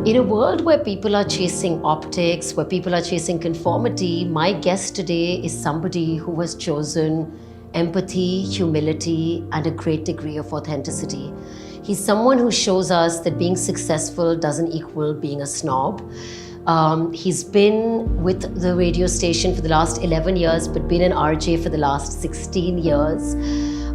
In a world where people are chasing optics, where people are chasing conformity, my guest today is somebody who has chosen empathy, humility, and a great degree of authenticity. He's someone who shows us that being successful doesn't equal being a snob. He's been with the radio station for the last 11 years, but been an RJ for the last 16 years.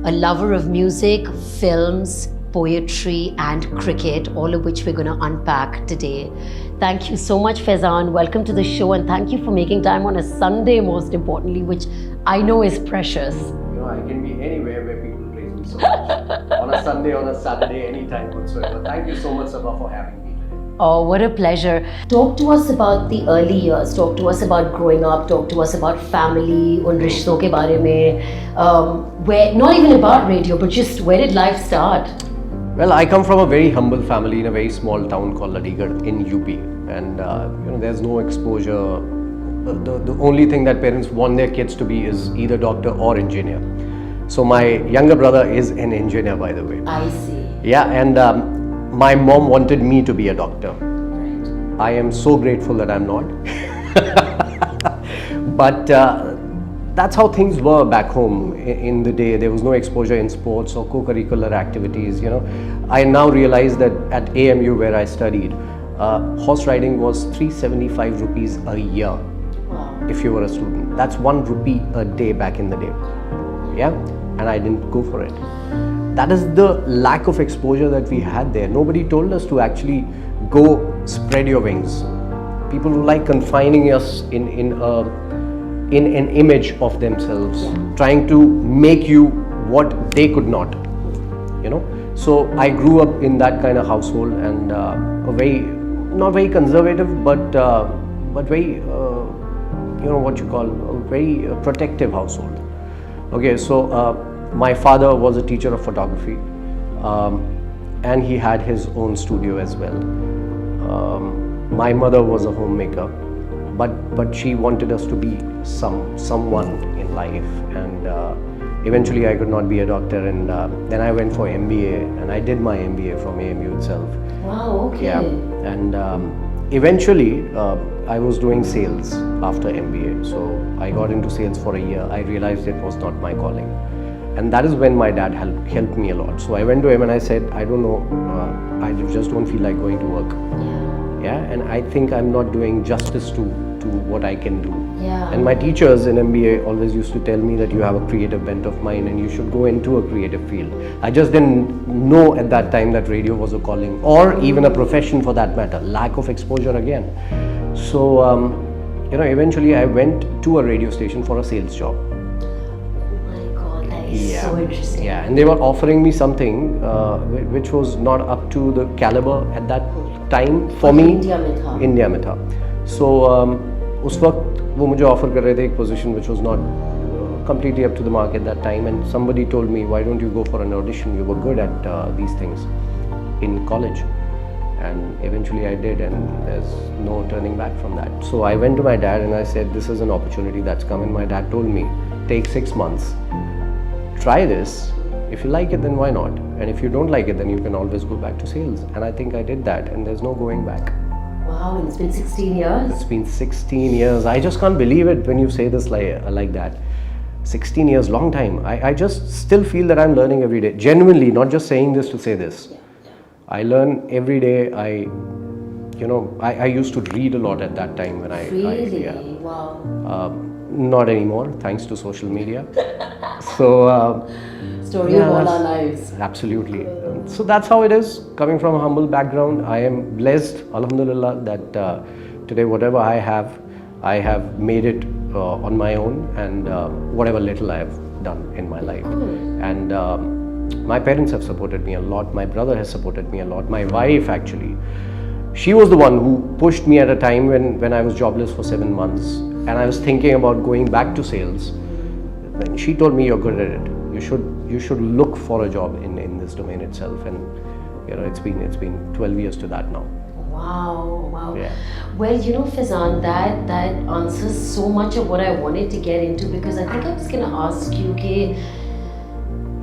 A lover of music, films, poetry and cricket, all of which we're going to unpack today. Thank you so much, Faizan. Welcome to the show, and thank you for making time on a Sunday, most importantly, which I know is precious. You know, I can be anywhere where people praise me so much. On a Saturday, anytime whatsoever. Thank you so much, Saba, for having me today. Oh, what a pleasure. Talk to us about the early years. Talk to us about growing up. Talk to us about family, un rishton ke bare mein. Where, not even about radio, but just where did life start? Well, I come from a very humble family in a very small town called Aligarh in UP, and there's no exposure. The only thing that parents want their kids to be is either doctor or engineer. So my younger brother is an engineer, by the way. I see. Yeah, and my mom wanted me to be a doctor. Right. I am so grateful that I'm not. But that's how things were back home in the day. There was no exposure in sports or co-curricular activities. I now realize that at AMU, where I studied, horse riding was 375 rupees a year. Wow. If you were a student. That's 1 rupee a day back in the day. Yeah, and I didn't go for it. That is the lack of exposure that we had there. Nobody told us to actually go spread your wings. People who like confining us in an image of themselves, trying to make you what they could not, So I grew up in that kind of household, and a very, not very conservative, but very, what you call, a very protective household. Okay, so my father was a teacher of photography, and he had his own studio as well. My mother was a homemaker. But she wanted us to be someone in life, and eventually I could not be a doctor, and then I went for MBA, and I did my MBA from AMU itself. Wow, okay. Yeah, and eventually I was doing sales after MBA, so I got into sales for a year. I realized it was not my calling, and that is when my dad helped me a lot. So I went to him and I said, I don't know, I just don't feel like going to work. Yeah, and I think I'm not doing justice to what I can do. Yeah. And my teachers in MBA always used to tell me that you have a creative bent of mind and you should go into a creative field. I just didn't know at that time that radio was a calling, or even a profession for that matter. Lack of exposure again. So, eventually I went to a radio station for a sales job. Oh my God, that is so interesting. Yeah, and they were offering me something which was not up to the caliber at that time for me. India में था. So उस वक्त वो मुझे offer कर रहे थे एक position which was not completely up to the mark at that time, and somebody told me, why don't you go for an audition? You were good at these things in college. And eventually I did, and there's no turning back from that. So I went to my dad and I said, this is an opportunity that's come, and my dad told me, take 6 months, try this. If you like it, then why not? And if you don't like it, then you can always go back to sales. And I think I did that, and there's no going back. Wow, and it's been 16 years? It's been 16 years. I just can't believe it when you say this like that. 16 years, long time. I just still feel that I'm learning every day. Genuinely, not just saying this to say this. I learn every day. I used to read a lot at that time when Really? Wow. Not anymore, thanks to social media. So story of all our lives. Absolutely. So that's how it is. Coming from a humble background, I am blessed, alhamdulillah, that today whatever I have made it on my own, and whatever little I have done in my life. And my parents have supported me a lot. My brother has supported me a lot. My wife, actually, she was the one who pushed me at a time when I was jobless for 7 months, and I was thinking about going back to sales. Then she told me, you're good at it. You should look for a job in this domain itself, and it's been 12 years to that now. Wow. Yeah. Well, Faizan, that answers so much of what I wanted to get into, because I think I was going to ask you,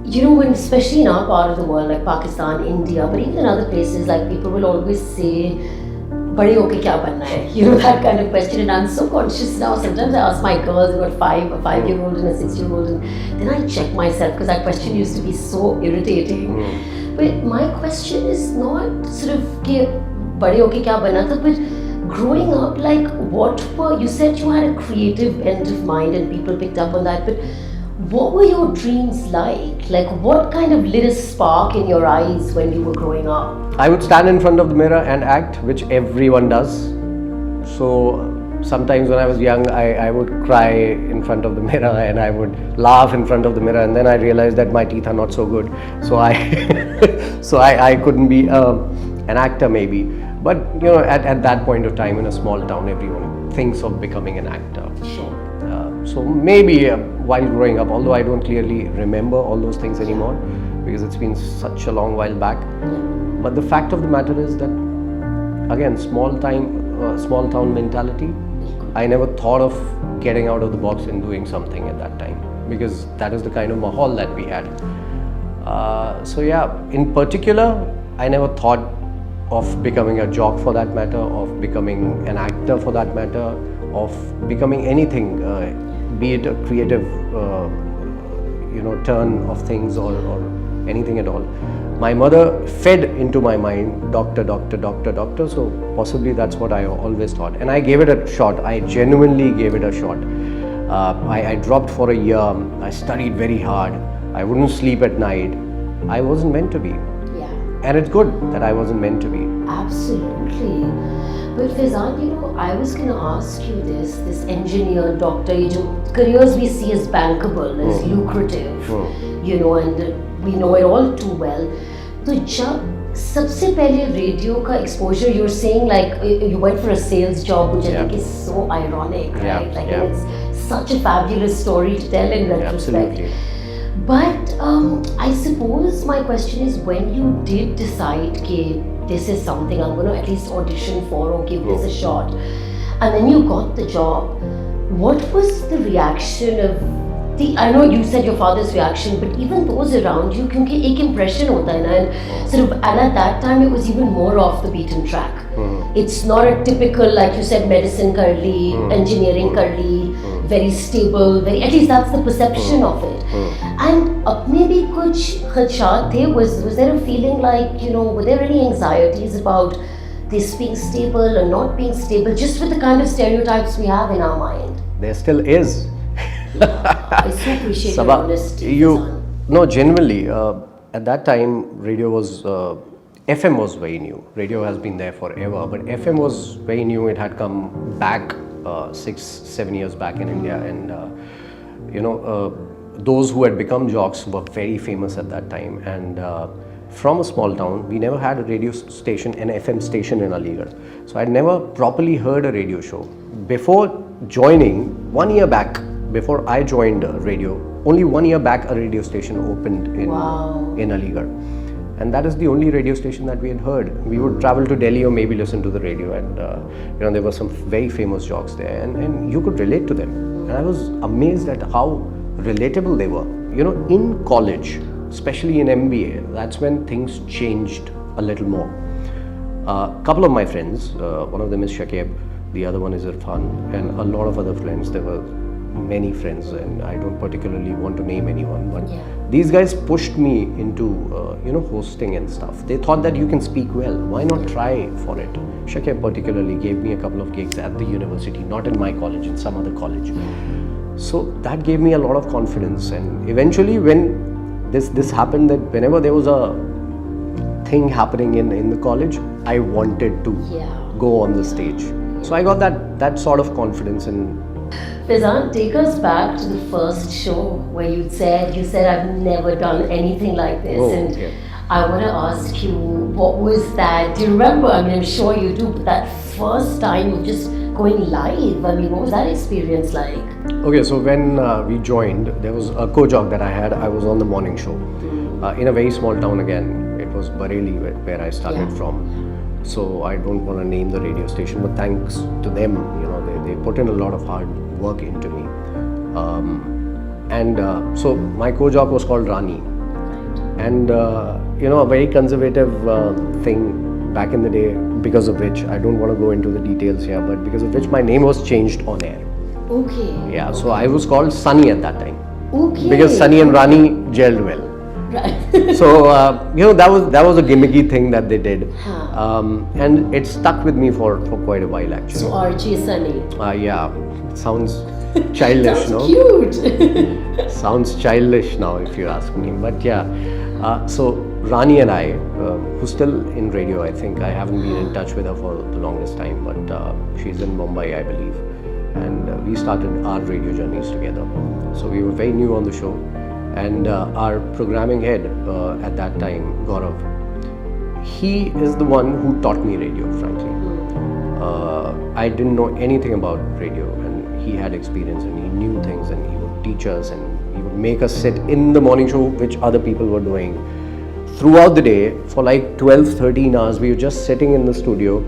when especially in our part of the world, like Pakistan, India, but even in other places, like people will always say बड़े होके क्या बनना है? You know, that kind of question. And I'm so conscious now. Sometimes I ask my girls, I've got a 5-year-old and a 6-year-old, and then I check myself because that question used to be so irritating. But my question is not sort of कि बड़े होके क्या बनना था, but growing up, like you said you had a creative bent of mind and people picked up on that, but what were your dreams like? Like what kind of lit a spark in your eyes when you were growing up? I would stand in front of the mirror and act, which everyone does. So sometimes when I was young, I would cry in front of the mirror and I would laugh in front of the mirror, and then I realized that my teeth are not so good. So I couldn't be an actor maybe. But you know, at that point of time in a small town, everyone thinks of becoming an actor. Sure. So maybe while growing up, although I don't clearly remember all those things anymore because it's been such a long while back. But the fact of the matter is that, again, small town mentality. I never thought of getting out of the box and doing something at that time because that is the kind of mahal that we had. So yeah, in particular, I never thought of becoming a jock for that matter, of becoming an actor for that matter, of becoming anything, be it a creative, turn of things or anything at all. My mother fed into my mind doctor, so possibly that's what I always thought. And I gave it a shot. I genuinely gave it a shot. I dropped for a year. I studied very hard. I wouldn't sleep at night. I wasn't meant to be. Yeah. And it's good that I wasn't meant to be. Absolutely. But Faizan, I was going to ask you this engineer, doctor, careers we see as bankable, as lucrative, and we know it all too well. So जब सबसे पहले radio का exposure, you're saying like you went for a sales job, which I think is so ironic, right? Like it's such a fabulous story to tell in retrospect. Absolutely. But I suppose my question is, when you did decide that this is something I'm going to at least audition for or give this a shot, and then you got the job, what was the reaction of I know you said your father's reaction, but even those around you, because एक impression होता है ना, and sort of, and at that time it was even more off the beaten track. It's not a typical, like you said, medicine कर ली, engineering कर ली, very stable, at least that's the perception of it. And अपने भी कुछ खदशात थे, was there a feeling like, were there any anxieties about this being stable or not being stable, just with the kind of stereotypes we have in our mind? There still is. I so appreciate Saba, your honesty. No, genuinely, at that time, radio was, FM was very new. Radio has been there forever, but FM was very new. It had come back 6-7 years back in India, and those who had become jocks were very famous at that time. And from a small town, we never had a radio station, an FM station in Aligarh. So I'd never properly heard a radio show. Before joining, 1 year back, before I joined radio, only 1 year back a radio station opened in Aligarh. And that is the only radio station that we had heard. We would travel to Delhi or maybe listen to the radio, and there were some very famous jocks there, and you could relate to them. And I was amazed at how relatable they were. In college, especially in MBA, that's when things changed a little more. A couple of my friends, one of them is Shakib, the other one is Irfan, and a lot of other friends. There were many friends, and I don't particularly want to name anyone, but these guys pushed me into hosting and stuff. They thought that you can speak well, why not try for it? Shakib particularly gave me a couple of gigs at the university, not in my college, in some other college. So that gave me a lot of confidence, and eventually when this happened, that whenever there was a thing happening in the college, I wanted to go on the stage. So I got that sort of confidence. And Faizan, take us back to the first show where you said I've never done anything like this, I want to ask you, what was that? Do you remember? I mean, I'm sure you do, but that first time of just going live, I mean, what was that experience like? Okay, so when we joined, there was a co-jock that I had. I was on the morning show in a very small town again. It was Bareilly, where I started from. So I don't want to name the radio station, but thanks to them, they put in a lot of hard work into me. So my co-jock was called Rani. And a very conservative thing back in the day, because of which, I don't want to go into the details here, but because of which my name was changed on air. Okay. Yeah, so I was called Sunny at that time. Okay. Because Sunny and Rani gelled well. Right. So, that was a gimmicky thing that they did. And it stuck with me for quite a while actually. So RJ Sunny. Yeah, it sounds childish, Sounds no? cute. Sounds childish now if you ask me. But yeah, so Rani and I, who's still in radio, I think. I haven't been in touch with her for the longest time, but she's in Mumbai, I believe. And we started our radio journeys together. So we were very new on the show. And our programming head at that time, Gaurav, he is the one who taught me radio, frankly. I didn't know anything about radio, and he had experience and he knew things, and he would teach us and he would make us sit in the morning show which other people were doing. Throughout the day, for like 12-13 hours, we were just sitting in the studio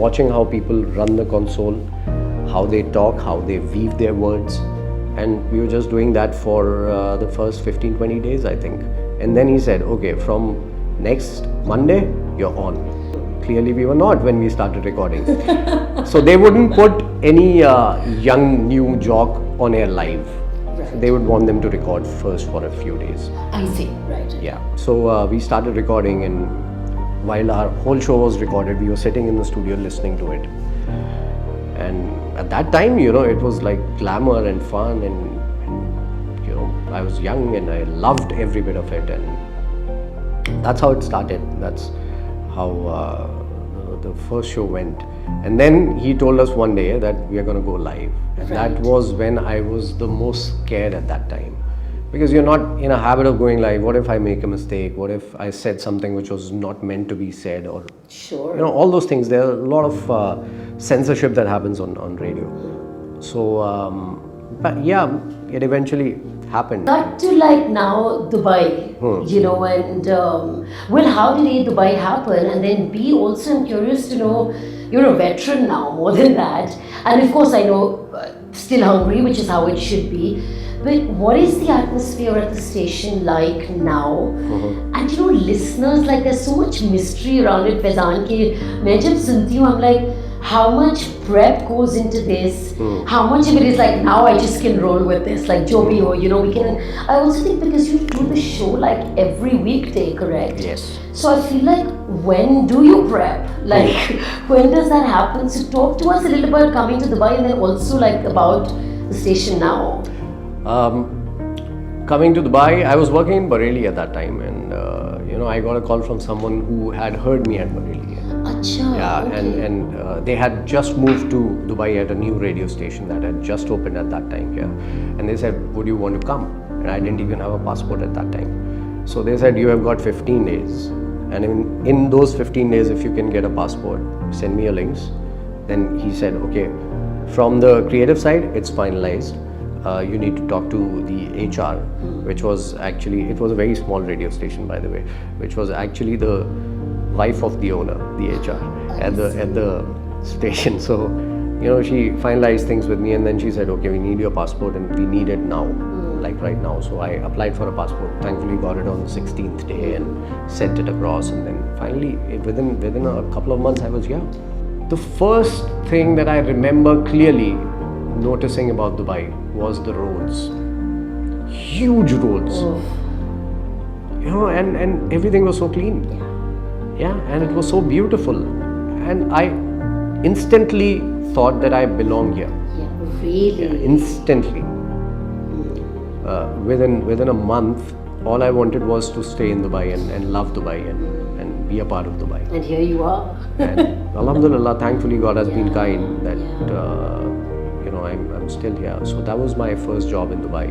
watching how people run the console, how they talk, how they weave their words, and we were just doing that for the first 15-20 days, I think. And then he said, okay, from next Monday, you're on. Clearly we were not when we started recording. So they wouldn't put any young new jock on air live. Right. They would want them to record first for a few days. I see, right. Yeah, so we started recording, and while our whole show was recorded, we were sitting in the studio listening to it. And at that time, it was like glamour and fun, and I was young and I loved every bit of it, and that's how it started. That's how the first show went. And then he told us one day that we are going to go live, and Right. that was when I was the most scared at that time, because you're not in a habit of going live. What if I make a mistake? What if I said something which was not meant to be said? Or Sure. all those things. There are a lot of censorship that happens on radio. So but yeah, it eventually happened. Cut to like now Dubai, and well, how did A, Dubai happen? And then B, also I'm curious to know, you're a veteran now, more than that. And of course I know, still hungry, which is how it should be. But what is the atmosphere at the station like now? And listeners, like there's so much mystery around it, Faizan, ki main jab sunti hu, I'm like, how much prep goes into this? How much of it is like, now I just can roll with this, like jo bhi ho, we can. I also think because you do the show like every weekday, correct? Yes. So I feel like, when do you prep? Like, when does that happen? So talk to us a little about coming to Dubai, and then also like about the station now. Coming to Dubai, I was working in Bareilly at that time, and I got a call from someone who had heard me at Bareilly. Acha, Yeah, okay. and they had just moved to Dubai at a new radio station that had just opened at that time here, and they said, would you want to come? And I didn't even have a passport at that time. So they said, you have got 15 days, and in those 15 days, if you can get a passport, send me your links. Then he said, okay, from the creative side, it's finalized. You need to talk to the HR, which was actually, it was a very small radio station, by the way, which was actually the wife of the owner, the HR at the station. So she finalized things with me, and then she said, okay, we need your passport and we need it now, like right now. So I applied for a passport, thankfully got it on the 16th day and sent it across, and then finally within a couple of months I was here. The first thing that I remember clearly noticing about Dubai was the roads. Huge roads. And everything was so clean. Yeah, and it was so beautiful. And I instantly thought that I belong here. Yeah, really. Yeah, instantly. Within a month, all I wanted was to stay in Dubai and love Dubai and be a part of Dubai. And here you are. And Alhamdulillah, thankfully God has been kind that Yeah. I'm still here. So that was my first job in Dubai.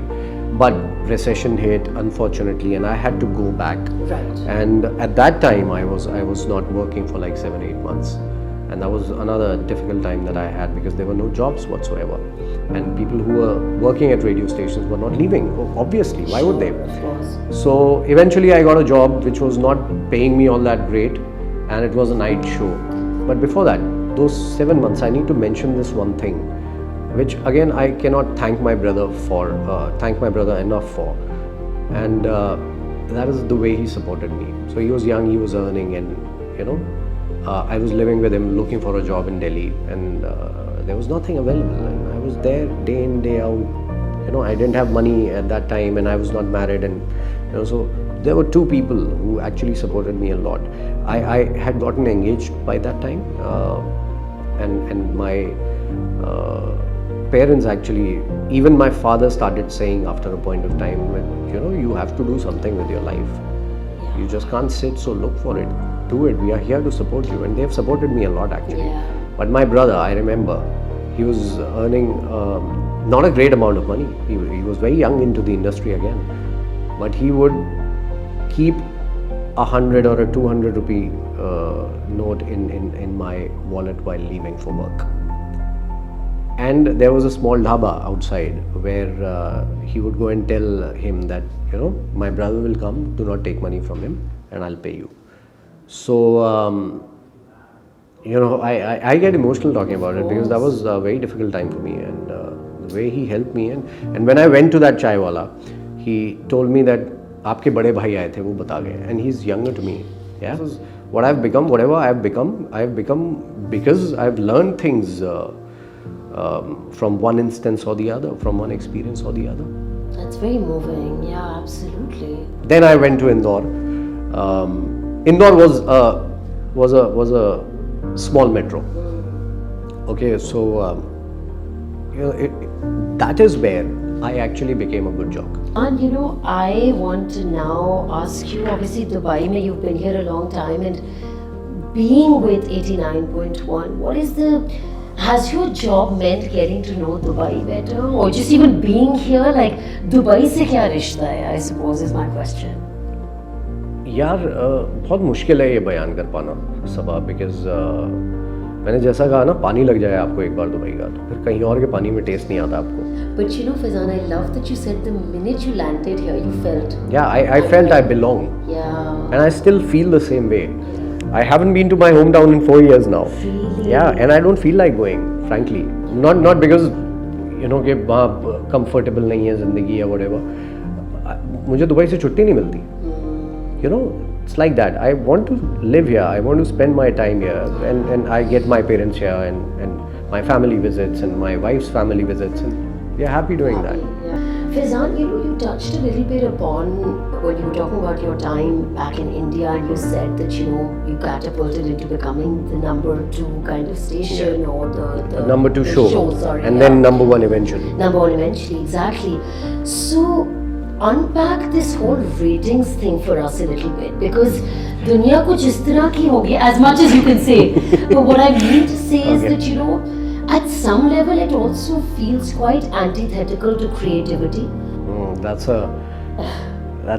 But recession hit, unfortunately, and I had to go back. Right. And at that time, I was not working for like 7-8 months, and that was another difficult time that I had, because there were no jobs whatsoever, and people who were working at radio stations were not leaving. Obviously, why would they? Of course. So eventually, I got a job which was not paying me all that great, and it was a night show. But before that, those 7 months, I need to mention this one thing, which again I cannot thank my brother enough for, and that is the way he supported me. So he was young, he was earning, and I was living with him, looking for a job in Delhi, and there was nothing available. And I was there day in, day out. I didn't have money at that time, and I was not married, and so there were two people who actually supported me a lot. I had gotten engaged by that time, and my parents actually, even my father started saying after a point of time, you have to do something with your life. You just can't sit, so look for it. Do it. We are here to support you, and they've supported me a lot actually. Yeah. But my brother, I remember, he was earning not a great amount of money. He was very young into the industry again, but he would keep 100 or a 200 rupee note in my wallet while leaving for work. And there was a small dhaba outside where he would go and tell him that, my brother will come, do not take money from him, and I'll pay you. So, I get emotional talking about it because that was a very difficult time for me, and the way he helped me. And when I went to that chai wala, he told me that आपके बड़े भाई आए थे, वो बता गए, and he's younger to me. Yeah, this is what I've become, whatever I've become because I've learned things from one instance or the other, from one experience or the other. That's very moving. Yeah, absolutely. Then I went to Indore. Indore was a small metro. Okay, so that is where I actually became a good jock. And I want to now ask you, obviously Dubai, you've been here a long time, and being with 89.1, has your job meant getting to know Dubai better, or just even being here, like Dubai se kya rishta hai, I suppose is my question. यार बहुत मुश्किल है ये बयान कर पाना सबा, because मैंने जैसा कहा ना, पानी लग जाए आपको एक बार दुबई का, तो फिर कहीं और के पानी में टेस्ट नहीं आता आपको. But Faizan, I love that you said the minute you landed here, you felt. Yeah, I felt I belong. Yeah. And I still feel the same way. I haven't been to my hometown in 4 years now. Really? Yeah, and I don't feel like going, frankly. Not because कि वहाँ comfortable नहीं है ज़िंदगी या whatever. मुझे Dubai से छुट्टी नहीं मिलती. It's like that. I want to live here. I want to spend my time here, and I get my parents here, and my family visits, and my wife's family visits, and we are happy doing that. Yeah. Faizan, you touched a little bit upon when you were talking about your time back in India, and you said that you catapulted into becoming the number 2 kind of station, or the number 2 the show. Sorry, and then number 1 eventually. Number 1 eventually, exactly. So unpack this whole ratings thing for us a little bit, because दुनिया कुछ इस तरह की होगी, as much as you can say. But what I mean to say is that at some level it also feels quite antithetical to creativity. That's a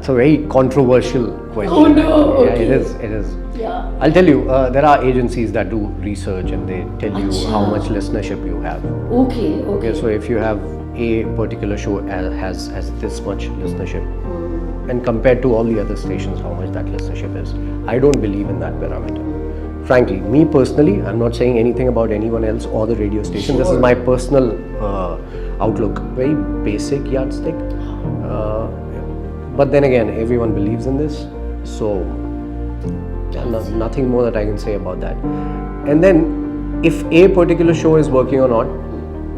very controversial question. Oh no! Okay. Yeah, it is. Yeah. I'll tell you, there are agencies that do research and they tell you how much listenership you have. Okay. So if you have a particular show has this much listenership, and compared to all the other stations, how much that listenership is, I don't believe in that parameter. Frankly, me personally, I'm not saying anything about anyone else or the radio station. This is my personal outlook. Very basic yardstick. But then again, everyone believes in this. So, nothing more that I can say about that. And then, if a particular show is working or not,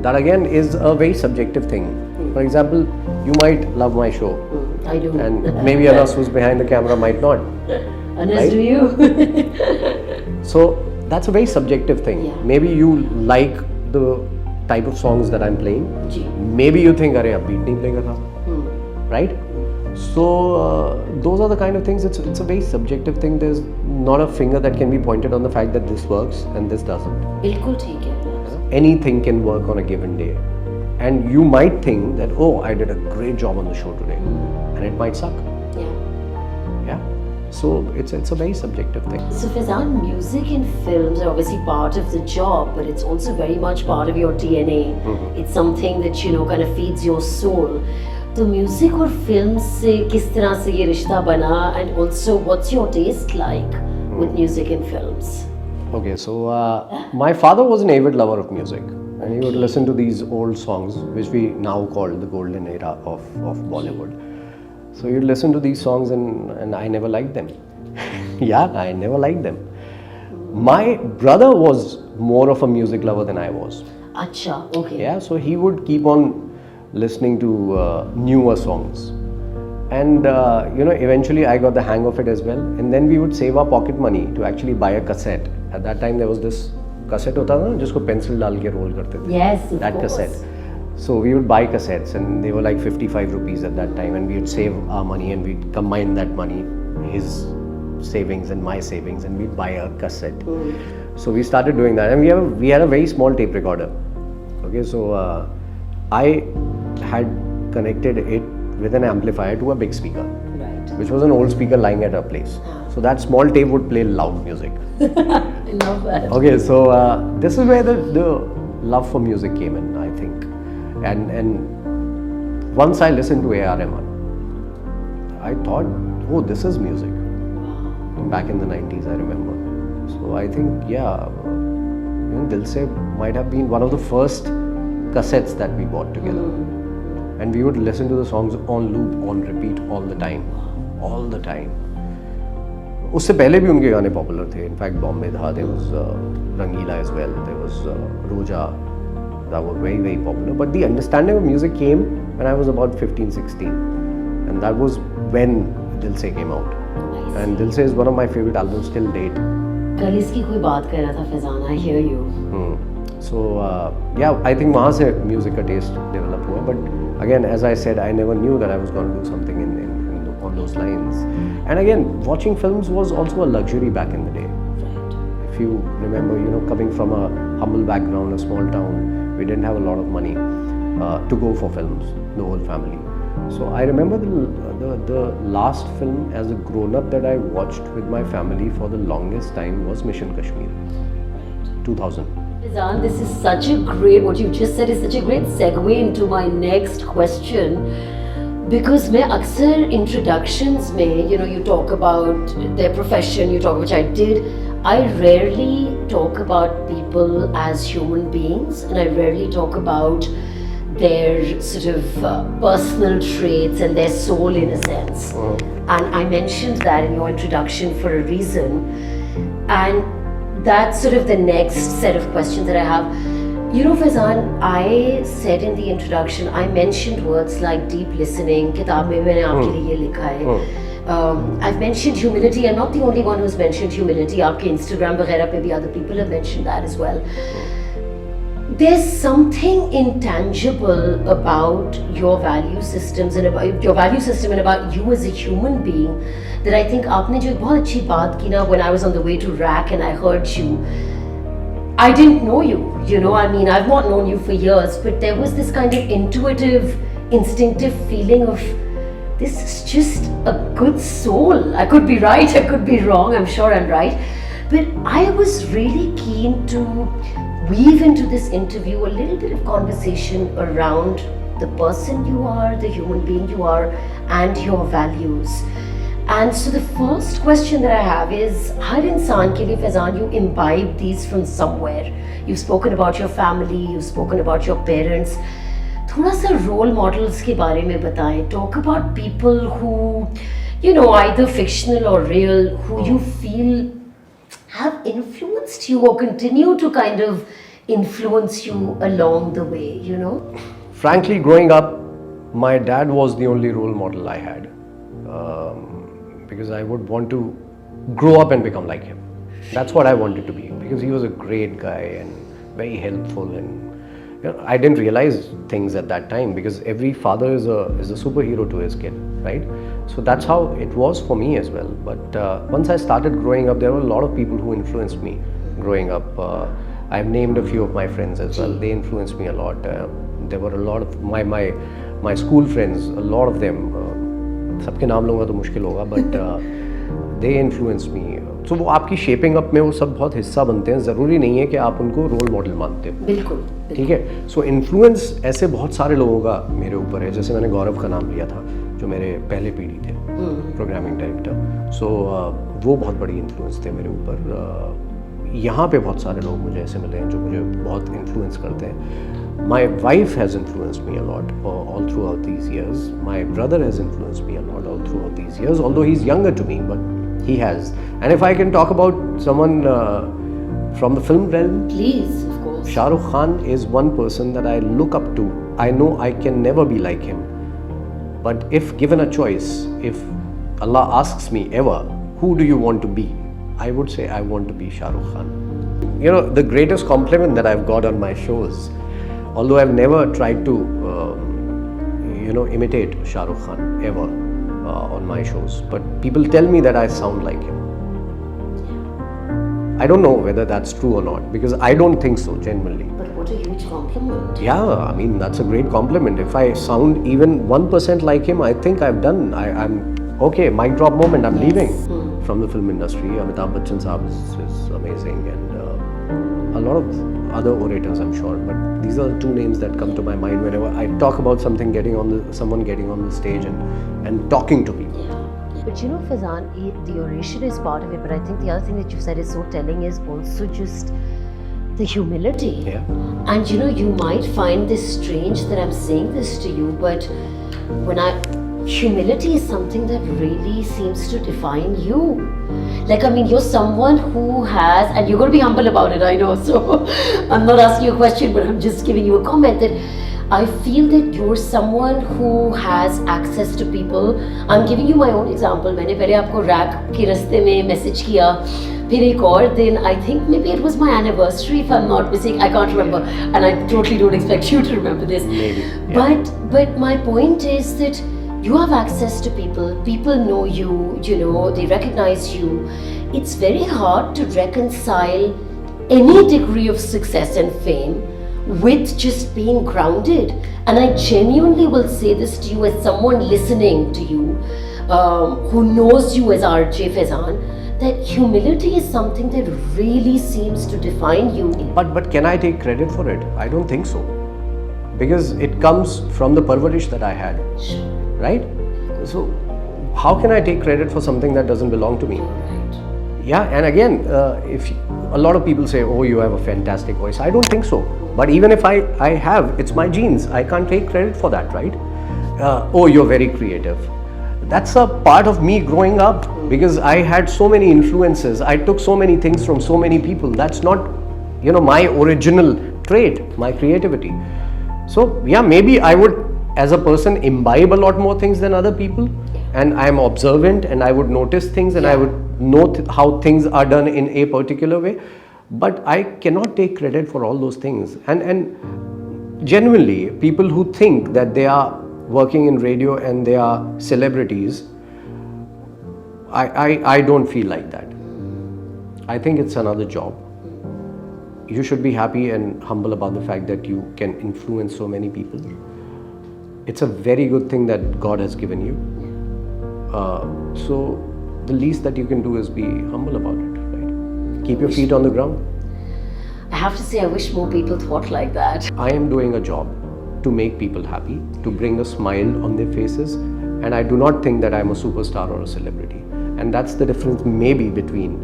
that again is a very subjective thing. For example, you might love my show. I do. And maybe Anas who's behind the camera might not. Anas, right? do you? So that's a very subjective thing. Yeah. Maybe you like the type of songs that I'm playing. Maybe you think, "Arey, ab beat nahi playega tha." Right? So those are the kind of things. It's a very subjective thing. There's not a finger that can be pointed on the fact that this works and this doesn't. बिल्कुल ठीक है. Anything can work on a given day, and you might think that, oh, I did a great job on the show today, and it might suck. Yeah. So it's a very subjective thing. So Faizan, music and films are obviously part of the job, but it's also very much part of your DNA. It's something that kind of feeds your soul. So music or films से किस तरह से ये रिश्ता बना, and also what's your taste like with music and films? Okay, so my father was an avid lover of music, and he would listen to these old songs, which we now call the golden era of Bollywood. So you'd listen to these songs, and I never liked them. Yeah, I never liked them. My brother was more of a music lover than I was. Acha, okay. Yeah, so he would keep on listening to newer songs. And eventually I got the hang of it as well. And then we would save our pocket money to actually buy a cassette. At that time there was this cassette hota tha na, jisko pencil dal ke roll karte the. Yes, of that course. cassette. So we would buy cassettes and they were like 55 rupees at that time, and we would save our money and we'd combine that money, his savings and my savings, and we'd buy a cassette. So we started doing that, and we had a very small tape recorder. Okay, so I had connected it with an amplifier to a big speaker, Right. which was an old speaker lying at our place. So that small tape would play loud music. I love that. Okay, so this is where the love for music came in, I think. And once I listened to A.R. Rahman, I thought, oh, this is music. Back in the 90s, I remember. So I think, yeah, Dil Se might have been one of the first cassettes that we bought together. And we would listen to the songs on loop, on repeat, all the time. All the time. उससे पहले भी उनके गाने popular थे. In fact Bombay था, there was Rangeela as well, there was रोजा, that were very very popular. But the understanding of music came when I was about 15, 16, and that was when Dil Se came out. And Dil Se is one of my favorite albums till date. कल इसकी कोई बात कर रहा था Faizan, I hear you. So yeah, I think वहाँ से music का taste develop हुआ. But again, as I said, I never knew that I was going to do something on those lines. And again, watching films was also a luxury back in the day. Right. If you remember, coming from a humble background, a small town, we didn't have a lot of money to go for films, the whole family. So I remember the last film as a grown-up that I watched with my family for the longest time was Mission Kashmir, Right. 2000. Fazan, this is such a great, what you just said is such a great segue into my next question. Because मैं अक्सर introductions में, you talk about their profession, you talk, which I did. I rarely talk about people as human beings, and I rarely talk about their sort of personal traits and their soul in a sense. And I mentioned that in your introduction for a reason. And that's sort of the next set of questions that I have. Faizan, I said in the introduction, I mentioned words like deep listening. किताब में मैंने आपके लिए ये लिखा है. I've mentioned humility. I'm not the only one who's mentioned humility. आपके Instagram वगैरह पे भी other people have mentioned that as well. There's something intangible about your value systems and about your value system and about you as a human being that I think आपने जो एक बहुत अच्छी बात की ना, when I was on the way to RAC and I heard you, I didn't know you, I mean, I've not known you for years, but there was this kind of intuitive, instinctive feeling of this is just a good soul. I could be right, I could be wrong, I'm sure I'm right. But I was really keen to weave into this interview a little bit of conversation around the person you are, the human being you are, and your values. And so the first question that I have is, हर इंसान के लिए Faizan, you imbibe these from somewhere. You've spoken about your family, you've spoken about your parents. थोड़ा सा role models के बारे में बताएं. Talk about people who, either fictional or real, who you feel have influenced you or continue to kind of influence you along the way, Frankly, growing up, my dad was the only role model I had. Because I would want to grow up and become like him. That's what I wanted to be, because he was a great guy and very helpful, and I didn't realize things at that time, because every father is a superhero to his kid, right? So that's how it was for me as well. But once I started growing up, there were a lot of people who influenced me growing up. I've named a few of my friends as well. They influenced me a lot. There were a lot of my school friends, a lot of them. सबके नाम लूँगा तो मुश्किल होगा, but they influenced me. So वो आपकी shaping up में वो सब बहुत हिस्सा बनते हैं. ज़रूरी नहीं है कि आप उनको role model मानते हो. बिल्कुल. ठीक है. So influence ऐसे बहुत सारे लोगों का मेरे ऊपर है. जैसे मैंने गौरव का नाम लिया था, जो मेरे पहले पीढ़ी थे, प्रोग्रामिंग डायरेक्टर. So वो बहुत बड़ी influence थे मेरे ऊपर. यहाँ पे बहुत सारे लोग मुझे ऐसे मिले हैं जो मुझे बहुत influence करते हैं. My wife has influenced me a lot all throughout these years. My brother has influenced me a lot all throughout these years, although he's younger to me, but He has. And if I can talk about someone from the film realm, Please, of course. Shah Rukh Khan is one person that I look up to. I know I can never be like him. But if given a choice, if Allah asks me ever, who do you want to be? I would say I want to be Shah Rukh Khan. You know, the greatest compliment that I've got on my shows, although I've never tried to, imitate Shah Rukh Khan ever on my shows, but people tell me that I sound like him. I don't know whether that's true or not, because I don't think so, genuinely. But what a huge compliment. Yeah, I mean, that's a great compliment. If I sound even 1% like him, I think I'm okay, mic drop moment, I'm leaving from the film industry. Amitabh Bachchan Saab is amazing, and a lot of other orators, I'm sure. But these are the two names that come to my mind whenever I talk about someone getting on the stage and talking to people. Yeah. But you know, Faizan, the oration is part of it, but I think the other thing that you said is so telling is also just the humility. Yeah. And you know, you might find this strange that I'm saying this to you, but humility is something that really seems to define you. Like, I mean, you're someone who has, and you're going to be humble about it, I know, so I'm not asking you a question, but I'm just giving you a comment that I feel that you're someone who has access to people. I'm giving you my own example. मैंने पहले आपको rack के रास्ते में message किया, फिर एक और दिन, I think maybe it was my anniversary if I'm not mistaken, I can't remember, and I totally don't expect you to remember this. Maybe. Yeah. But my point is that you have access to people, people know you, you know, they recognize you. It's very hard to reconcile any degree of success and fame with just being grounded. And I genuinely will say this to you as someone listening to you, who knows you as RJ Faizan, that humility is something that really seems to define you. But can I take credit for it? I don't think so. Because it comes from the parvarish that I had. Right? So how can I take credit for something that doesn't belong to me? Right. Yeah, and again, if a lot of people say, oh, you have a fantastic voice. I don't think so. But even if I have, it's my genes. I can't take credit for that, right? Oh, you're very creative. That's a part of me growing up, because I had so many influences. I took so many things from so many people. That's not, my original trait, my creativity. So yeah, maybe I would, as a person, imbibe a lot more things than other people, and I'm observant, and I would notice things, and I would know how things are done in a particular way, but I cannot take credit for all those things. And genuinely, people who think that they are working in radio and they are celebrities, I don't feel like that. I think it's another job. You should be happy and humble about the fact that you can influence so many people. It's a very good thing that God has given you. So the least that you can do is be humble about it, right? Keep your feet on the ground. I have to say, I wish more people thought like that. I am doing a job to make people happy, to bring a smile on their faces, and I do not think that I'm a superstar or a celebrity. And that's the difference maybe between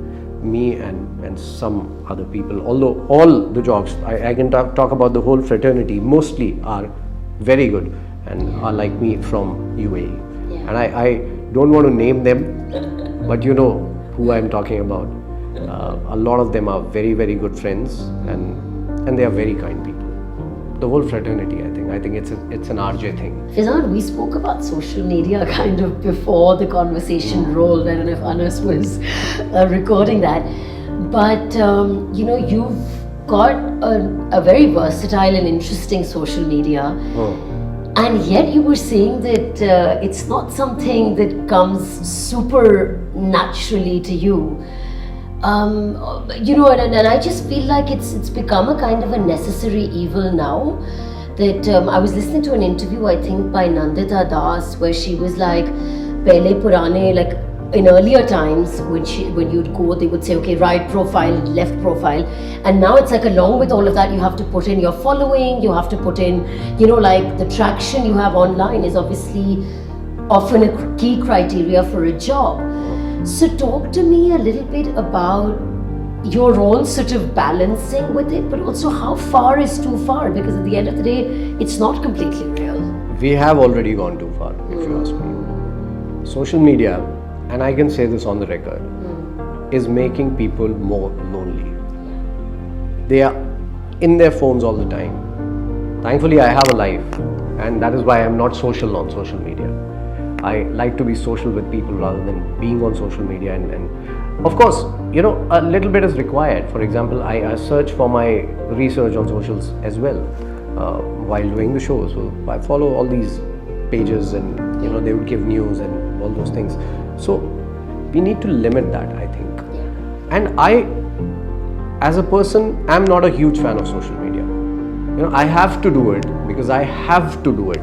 me and some other people. Although all the jobs, I can talk about the whole fraternity, mostly are very good and are like me from UAE. Yeah. And I don't want to name them, but you know who I'm talking about. A lot of them are very, very good friends, and they are very kind people. The whole fraternity, I think it's an RJ thing. Faizan, we spoke about social media kind of before the conversation rolled. I don't know if Anas was recording that. But, you've got a very versatile and interesting social media. And yet you were saying that it's not something that comes super naturally to you. And I just feel like it's become a kind of a necessary evil now. That I was listening to an interview, I think, by Nandita Das, where she was like, "Pehle purane, like in earlier times, when you'd go, they would say, okay, right profile, left profile, and now it's like along with all of that, you have to put in your following, you have to put in, like the traction you have online is obviously often a key criteria for a job." So talk to me a little bit about your own sort of balancing with it, but also how far is too far, because at the end of the day, it's not completely real. We have already gone too far, if you ask me. Social media, and I can say this on the record, is making people more lonely. They are in their phones all the time. Thankfully, I have a life, and that is why I'm not social on social media. I like to be social with people rather than being on social media. And of course, you know, a little bit is required. For example, I search for my research on socials as well while doing the show. So I follow all these pages, and you know, they would give news and all those things. So we need to limit that, I think. And I, as a person, am not a huge fan of social media. You know, I have to do it because I have to do it.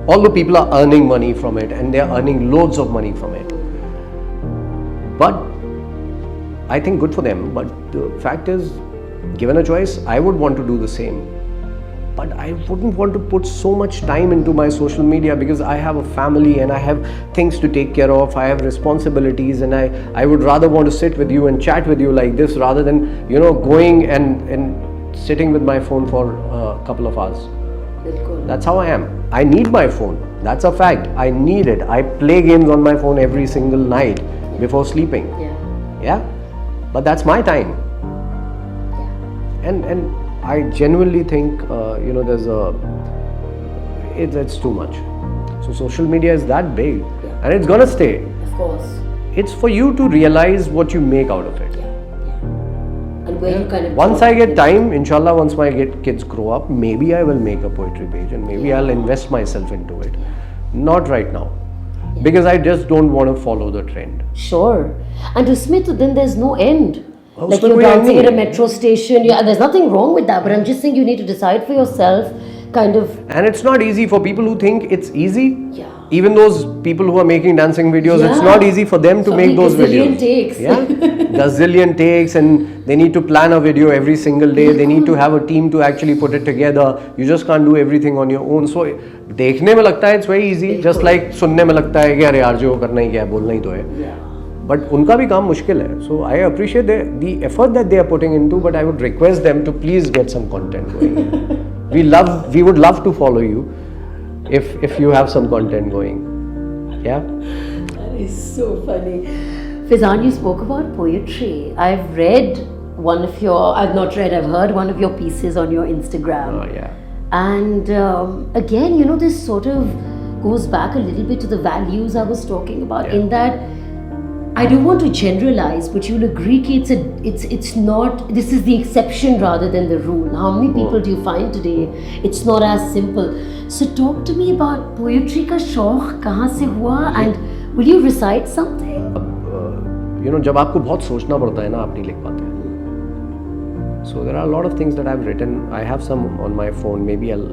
Although people are earning money from it, and they are earning loads of money from it. But I think good for them. But the fact is, given a choice, I would want to do the same. But I wouldn't want to put so much time into my social media because I have a family and I have things to take care of. I have responsibilities, and I would rather want to sit with you and chat with you like this rather than, you know, going and sitting with my phone for a couple of hours. That's how I am. I need my phone. That's a fact. I need it. I play games on my phone every single night before sleeping. Yeah? But that's my time. And I genuinely think, you know, it's too much. So social media is that big, and it's gonna stay. Of course. It's for you to realize what you make out of it. And where you kind of once I get time, inshallah, once my kids grow up, maybe I will make a poetry page, and maybe I'll invest myself into it. Not right now, because I just don't want to follow the trend. Sure. And Usmit, then there's no end. Like Usme you're koi end dancing nahi at a hai. metro station. There's nothing wrong with that, but I'm just saying you need to decide for yourself, kind of. And it's not easy for people who think it's easy. Yeah. Even those people who are making dancing videos, it's not easy for them to make those videos. Takes. Yeah, gazillion takes, and they need to plan a video every single day. They need to have a team to actually put it together. You just can't do everything on your own. So देखने में लगता है it's very easy, just like सुनने में लगता है कि अरे यार जो करना ही क्या है, बोलना ही तो है. But उनका भी काम मुश्किल है. So I appreciate the effort that they are putting into, but I would request them to please get some content going. We would love to follow you if you have some content going. Yeah? That is so funny. Faizan, you spoke about poetry. I've read I've not read, I've heard one of your pieces on your Instagram. Oh, yeah. And again, you know, this sort of goes back a little bit to the values I was talking about, in that I don't want to generalize, but you'll agree that it's not, this is the exception rather than the rule. How many people do you find today? It's not as simple. So talk to me about poetry ka शौक कहाँ से हुआ, and will you recite something? You know, जब आपको बहुत सोचना पड़ता है ना, आप नहीं लिख पाते. So there are a lot of things that I've written. I have some on my phone. Maybe I'll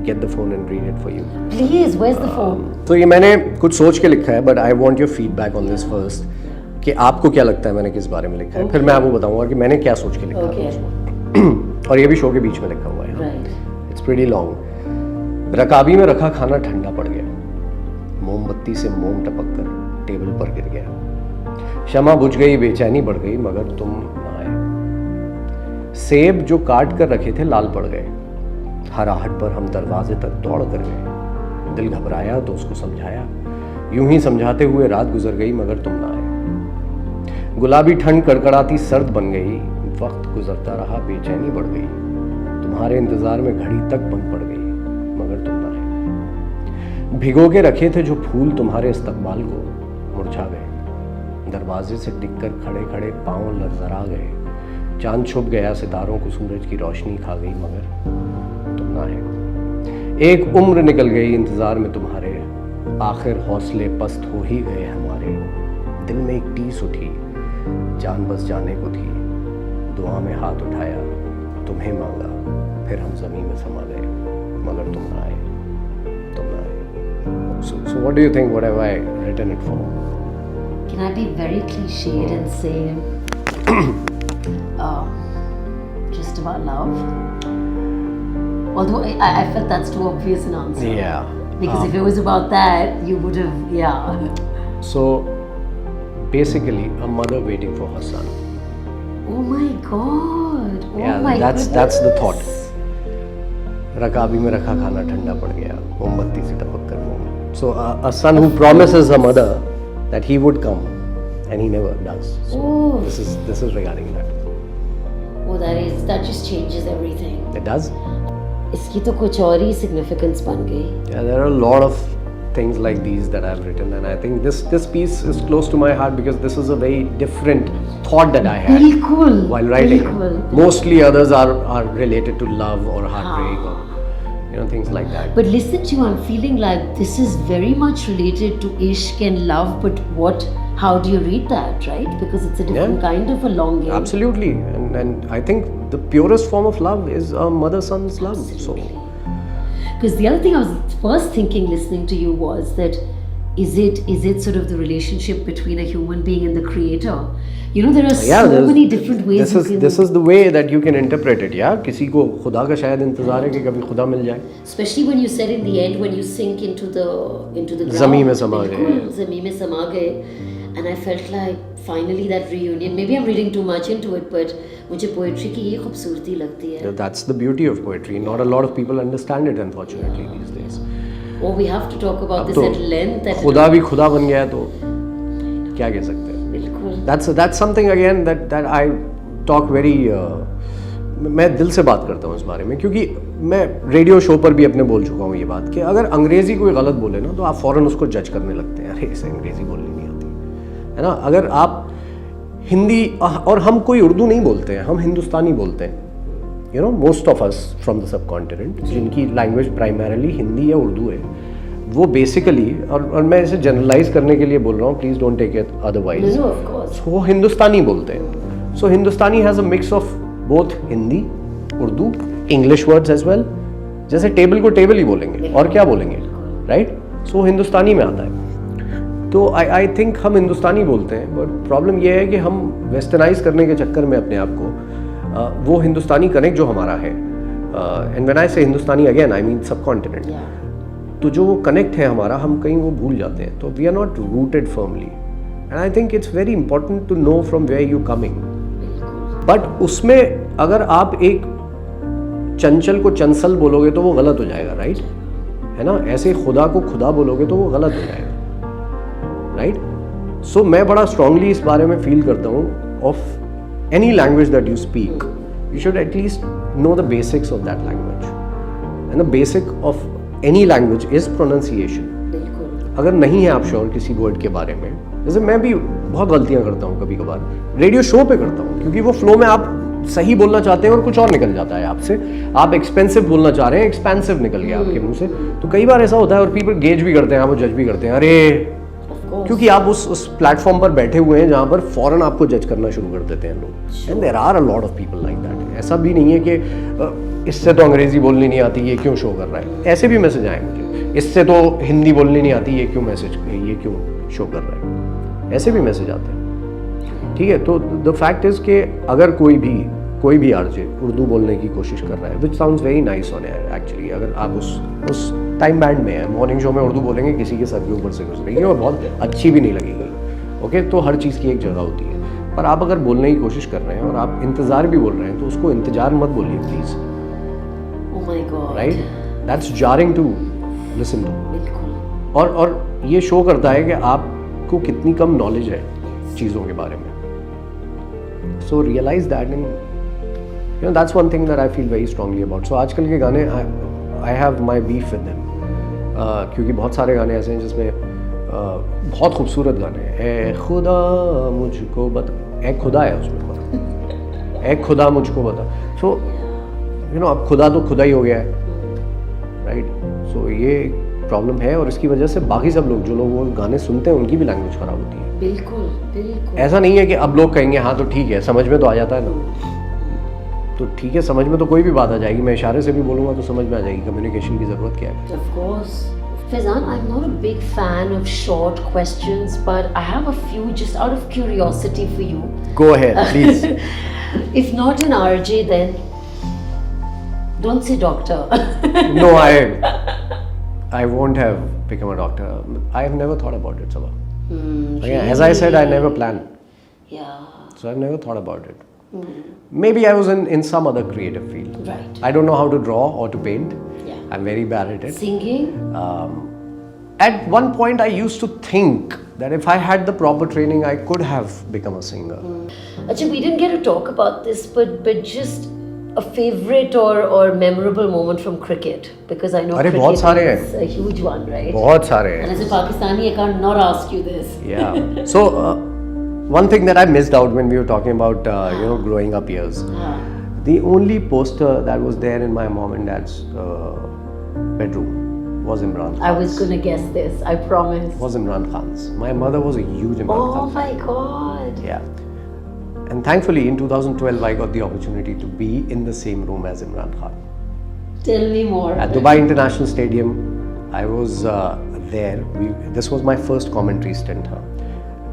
get the phone and read it for you. Please, where's the phone? तो ये मैंने कुछ सोच के लिखा है, but I want your feedback on this first. कि आपको क्या लगता है मैंने किस बारे में लिखा है, फिर मैं आपको बताऊंगा कि मैंने क्या सोच के लिखा है. और ये भी शो के बीच में लिखा हुआ है. Right. It's pretty long. रकाबी में रखा खाना ठंडा पड़ गया, मोमबत्ती से मोम टपक कर टेबल पर गिर गया, शमा बुझ गई बेचैनी बढ़ गई मगर तुम ना आए, सेब जो काट कर रखे थे लाल पड़ गए, हराहट पर हम दरवाजे तक दौड़ कर गए, दिल घबराया तो उसको समझाया, यूं ही समझाते हुए रात गुजर गई मगर तुम ना आए, गुलाबी ठंड कड़कड़ाती सर्द बन गई, वक्त गुजरता रहा बेचैनी बढ़ गई, तुम्हारे इंतजार में घड़ी तक बंद पड़ गई मगर तुम ना आए, भिगो के रखे थे जो फूल तुम्हारे इस्तकबाल को मुरझा गए, दरवाजे से टिककर खड़े खड़े पांव लरजरा गए, चांद छुप गया सितारों को सूरज की रोशनी खा गई मगर तुम ना आए, एक उम्र निकल गई इंतजार में तुम्हारे, आखिर हौसले पस्त हो ही गए हमारे, दिल में एक टीस उठी जान बस जाने को थी, दुआ में हाथ उठाया तुम्हें मांगा, फिर हम जमीन में समा गए मगर तुम ना आए, तुम ना आए. So what do you think? What have I written it for? Can I be very cliched and say just about love? Although I felt that's too obvious an answer. Yeah. Because if it was about that, you would have, So basically, a mother waiting for her son. Oh my God. Oh Yeah, my that's the thought. goodness. रकाबी में रखा खाना ठंडा पड़ गया, मोमबत्ती से टपक कर मोम. So a son who promises a mother that he would come, and he never does. So Oh. this is regarding that. Oh, that just changes everything. It does. इसकी तो कुछ और ही significance बन गई. Yeah, there are a lot of things like these that I've written, and I think this piece is close to my heart because this is a very different thought that I had बिल्कुल. while writing. बिल्कुल. Mostly others are related to love or heartbreak or things like that. But listen to you, I'm feeling like this is very much related to ishq and love, but how do you read that, right? Because it's a different kind of a longing. Absolutely, and I think the purest form of love is a mother-son's love. So Because the other thing I was first thinking listening to you was that is it sort of the relationship between a human being and the creator? You know, there are so many different ways. This is the way that you can interpret it. Yeah, किसी को खुदा का शायद इंतजार है कि कभी खुदा मिल जाए. Especially when you said in the end when you sink into the ground. ज़मीन में समा गए. ज़मीन में समा गए. And I felt like finally that reunion. Maybe I'm reading too much into it, but मुझे poetry की ये खूबसूरती लगती है. That's the beauty of poetry. Not a lot of people understand it, unfortunately, these days. Oh, we have to talk about this at length. खुदा भी खुदा बन गया तो क्या कह सकते हैं? बिल्कुल. That's something again that I talk very. मैं दिल से बात करता हूँ इस बारे में क्योंकि मैं रेडियो शो पर भी अपने बोल चुका हूँ ये बात कि अगर अंग्रेज़ी कोई गलत बोले ना तो आप फ़ौरन उसको जज करने लगते हैं. अरे इसे अंग्रेज़ी बोलनी नहीं आती है ना. अगर आप हिंदी और हम कोई उर्दू नहीं बोलते हैं, हम हिंदुस्तानी बोलते हैं. You know, most of us from the subcontinent जिनकी लैंग्वेज प्राइमरली हिंदी या उर्दू है वो बेसिकली और मैं इसे जनरलाइज करने के लिए बोल रहा हूँ, please don't take it otherwise. No, of course. वो हिंदुस्तानी बोलते हैं. So Hindustani has a mix of both Hindi, Urdu, English words as well. जैसे टेबल को टेबल ही बोलेंगे और क्या बोलेंगे, राइट? सो हिंदुस्तानी में आता है. तो आई थिंक हम हिंदुस्तानी बोलते हैं, बट प्रॉब्लम ये है कि हम वेस्टर्नाइज करने के चक्कर में अपने आप को वो हिंदुस्तानी कनेक्ट जो हमारा है, एंड व्हेन आई से हिंदुस्तानी अगेन आई मीन सब कॉन्टिनेंट, तो जो वो कनेक्ट है हमारा हम कहीं वो भूल जाते हैं. तो we are not rooted firmly, and I think it's very important to know from where you coming. But उसमें अगर आप एक चंचल को चंचल बोलोगे तो वो गलत हो जाएगा, राइट? है ना. ऐसे खुदा को खुदा बोलोगे तो वो गलत हो जाएगा, राइट? सो मैं बड़ा स्ट्रांगली इस बारे में फील करता हूँ of any language that you speak, you should at least know the basics of that language. And the basic of any language is pronunciation. अगर नहीं है आप श्योर किसी वर्ड के बारे में, जैसे मैं भी बहुत गलतियां करता हूँ कभी कभार, रेडियो शो पे करता हूँ क्योंकि वो फ्लो में आप सही बोलना चाहते हैं और कुछ और निकल जाता है आपसे. आप एक्सपेंसिव बोलना चाह रहे हैं, एक्सपेंसिव निकल गया आपके मुंह से. तो कई बार ऐसा होता है और पीपल गेज भी करते हैं, वो जज भी करते हैं. अरे क्योंकि आप उस प्लेटफॉर्म पर बैठे हुए हैं जहाँ पर फौरन आपको जज करना शुरू कर देते हैं लोग. And there are a lot of people like that. ऐसा भी नहीं है कि इससे तो अंग्रेजी बोलनी नहीं आती, ये क्यों शो कर रहा है. ऐसे भी मैसेज आए मुझे, इससे तो हिंदी बोलनी नहीं आती, ये क्यों शो कर रहा है. ऐसे भी मैसेज आते हैं. ठीक है, तो द फैक्ट इज कि अगर कोई भी आरजे उर्दू बोलने की कोशिश कर रहा है, which sounds very nice on air actually, अगर आप उस टाइम बैंड में है, मॉर्निंग शो में उर्दू बोलेंगे किसी के सर के ऊपर से गुजरेगी और बहुत अच्छी भी नहीं लगेगी. ओके, तो हर चीज़ की एक जगह होती है. पर आप अगर बोलने की कोशिश कर रहे हैं और आप इंतज़ार भी बोल रहे हैं तो उसको इंतजार मत बोलिए please. Oh my God. Right, that's jarring to listen to. बिल्कुल. और ये शो करता है कि आपको कितनी कम नॉलेज है चीज़ों के बारे में. So realize that and you know that's one thing that I feel very strongly about. So आजकल के गाने I have my beef with them क्योंकि बहुत सारे गाने ऐसे हैं जिसमें बहुत खूबसूरत गाने हैं. ए खुदा मुझको बता, एक खुदा है उसमें बता, एक खुदा मुझको बता. सो यू नो अब खुदा तो खुदा ही हो गया है, राइट? सो ये प्रॉब्लम है और इसकी वजह से बाकी सब लोग जो लोग वो गाने सुनते हैं उनकी भी लैंग्वेज ख़राब होती है. बिल्कुल बिल्कुल. ऐसा नहीं है कि अब लोग कहेंगे हाँ तो ठीक है, समझ में तो आ जाता है ना. तो ठीक है, समझ में तो कोई भी बात आ जाएगी. मैं इशारे से भी बोलूँगा तो समझ में आ जाएगी. कम्युनिकेशन की ज़रूरत क्या है? Of course. Faizan, I'm not a big fan of short questions, but I have a few just out of curiosity for you. Go ahead, please. If not an RJ, then don't say doctor. No, I won't have become a doctor. I have never thought about it, Saba. Again, as I said, I never planned. Yeah. So I've never thought about it. Maybe I was in some other creative field. Right. I don't know how to draw or to paint. Yeah. I'm very bad at it. Singing? at one point I used to think that if I had the proper training, I could have become a singer. Actually, we didn't get to talk about this, but just a favorite or memorable moment from cricket, because I know Arey, cricket बहुत सारे is a huge one, right? बहुत सारे And हैं. as a Pakistani, I can't not ask you this. Yeah. So one thing that I missed out when we were talking about growing up years, the only poster that was there in my mom and dad's bedroom was Imran Khan's. I was gonna guess this. I promise. Was Imran Khan's. My mother was a huge Imran Oh Khan my God. Yeah. And thankfully, in 2012, I got the opportunity to be in the same room as Imran Khan. Tell me more. At Dubai International Stadium, I was there. This was my first commentary stint.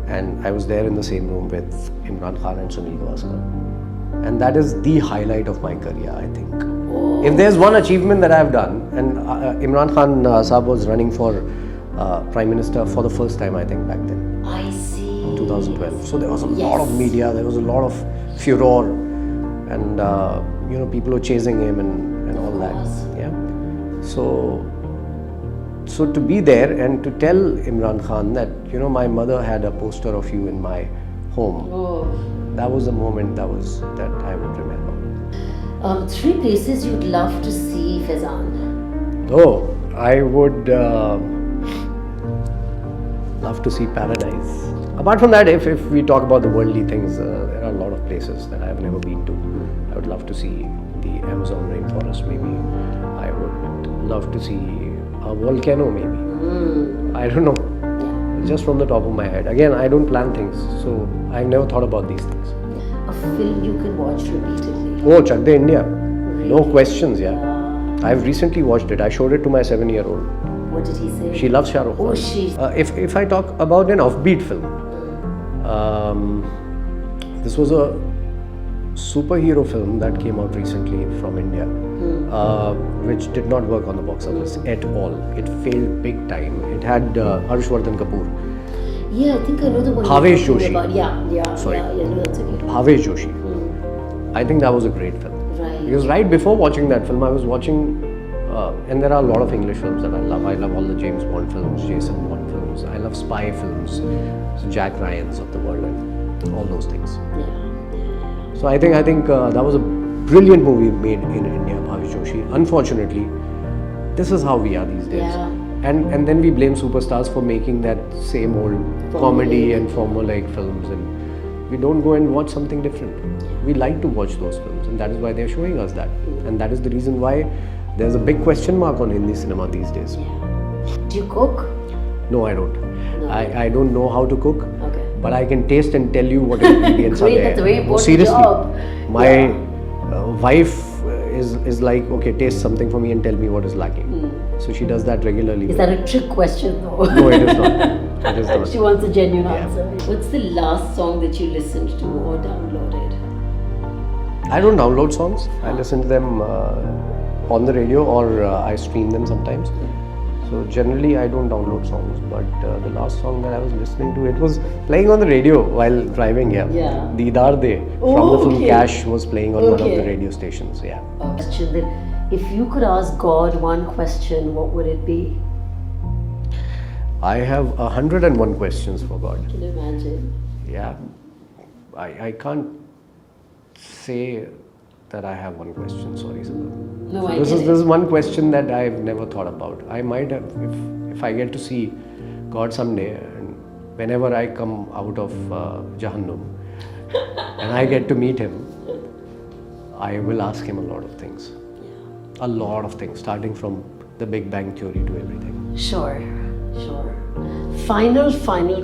And I was there in the same room with Imran Khan and Sunil Gavaskar. And that is the highlight of my career, I think. Oh. If there's one achievement that I've done, and Imran Khan Sahab was running for Prime Minister for the first time, I think, back then. I see. 2012. So there was a lot of media, there was a lot of furor, and people were chasing him and all that. Yeah. So to be there and to tell Imran Khan that my mother had a poster of you in my home, that was a moment that I would remember. 3 places you'd love to see, Faizan. Oh, I would love to see paradise. Apart from that, if we talk about the worldly things, there are a lot of places that I have never been to. I would love to see the Amazon rainforest, maybe. I would love to see a volcano, maybe. I don't know. Just from the top of my head. Again, I don't plan things, so I've never thought about these things. A film you can watch repeatedly. Oh, Chak De India. Really? No questions, yeah. I've recently watched it. I showed it to my 7-year-old. What did he say? She loves Shah Rukh Khan. Oh, she. If I talk about an offbeat film, this was a superhero film that came out recently from India, which did not work on the box office at all. It failed big time. It had Harshvardhan Kapoor. Yeah, I think I know the one. Bhavesh you're Joshi. talking about. Yeah, Sorry. Yeah, no, that's okay. Bhavesh Joshi. I think that was a great film. Right. Because right before watching that film, I was watching, and there are a lot of English films that I love. I love all the James Bond films, Jason Bond films. I love spy films, Jack Ryan's of the world, and all those things. Yeah. So I think that was a brilliant movie made in India, Bhavesh Joshi. Unfortunately, this is how we are these days. Yeah. And then we blame superstars for making that same old comedy and formulaic films, and we don't go and watch something different. We like to watch those films, and that is why they're showing us that. And that is the reason why there's a big question mark on Hindi cinema these days. Yeah. Do you cook? No, I don't. No. I don't know how to cook, Okay. but I can taste and tell you what ingredients are Great, there. that's a very important Seriously, job. my wife is like, okay, taste something for me and tell me what is lacking. So she does that regularly. Is that a trick question though? No, it is not. It is not. She wants a genuine Yeah. answer. What's the last song that you listened to or downloaded? I don't download songs. I listen to them on the radio, or I stream them sometimes. So generally I don't download songs, but the last song that I was listening to, it was playing on the radio while driving. Yeah. Deedar De from the film okay. Cash was playing on one of the Okay. radio stations. Yeah. Question that if you could ask God one question, what would it be? I have 101 questions for God. Can you imagine? Yeah. I can't say that I have one question. Sorry, Saba. No, I This get is it. one question that I've never thought about. I might have, if I get to see God someday, and whenever I come out of Jahannam and I get to meet Him, I will ask Him a lot of things. A lot of things, starting from the Big Bang Theory to everything. Sure. Final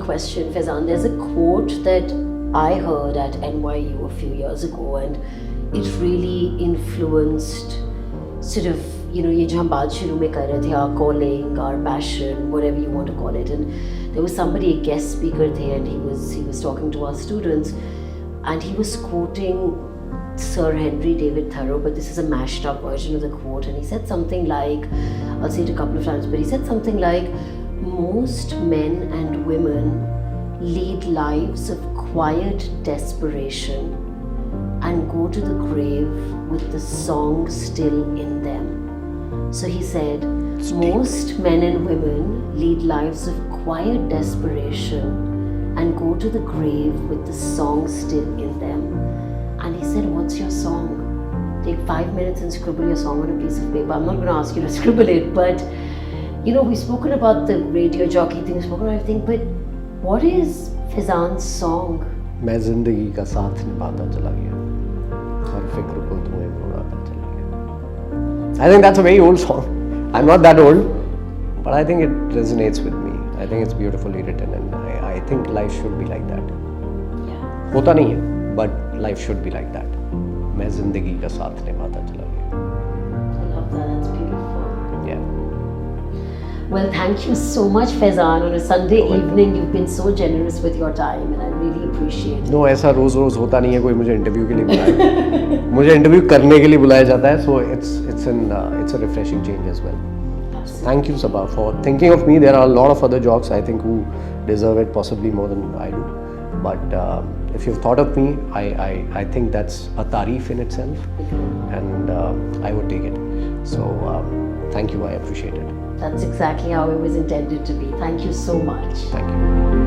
question, Faizan. There's a quote that I heard at NYU a few years ago, and it really influenced sort of, ये जो हम बात शुरू में कर रहे थे, our calling, our passion, whatever you want to call it. And there was somebody, a guest speaker there, and he was talking to our students, and he was quoting Sir Henry David Thoreau, but this is a mashed up version of the quote, and he said something like, I'll say it a couple of times, but he said something like, most men and women lead lives of quiet desperation and go to the grave with the song still in them. So he said, Most men and women lead lives of quiet desperation and go to the grave with the song still in them. And he said, what's your song? Take 5 minutes and scribble your song on a piece of paper. I'm not going to ask you to scribble it, but you know, we've spoken about the radio jockey thing, we've spoken about everything, but what is Faizan's song? मैं जिंदगी का साथ निभाता चला गया, हर फिक्र को धुएं में उड़ाता चला गया. I think that's a very old song. I'm not that old, but I think it resonates with me. I think it's beautifully written, and I think life should be like that. Yeah. होता नहीं है, but life should be like that. मैं जिंदगी का साथ निभाता चला गया. I love that, that's beautiful. Yeah. Well, thank you so much, Faizan. On a Sunday evening, you've been so generous with your time, and I really appreciate it. No, ऐसा रोज रोज होता नहीं है कोई मुझे इंटरव्यू के लिए बुलाए. मुझे इंटरव्यू करने के लिए बुलाया जाता है, so it's a refreshing change as well. Absolutely. Thank you, Saba, for thinking of me. There are a lot of other jocks I think who deserve it possibly more than I do. But if you've thought of me, I think that's a tareef in itself, and I would take it. So thank you, I appreciate it. That's exactly how it was intended to be. Thank you so much. Thank you.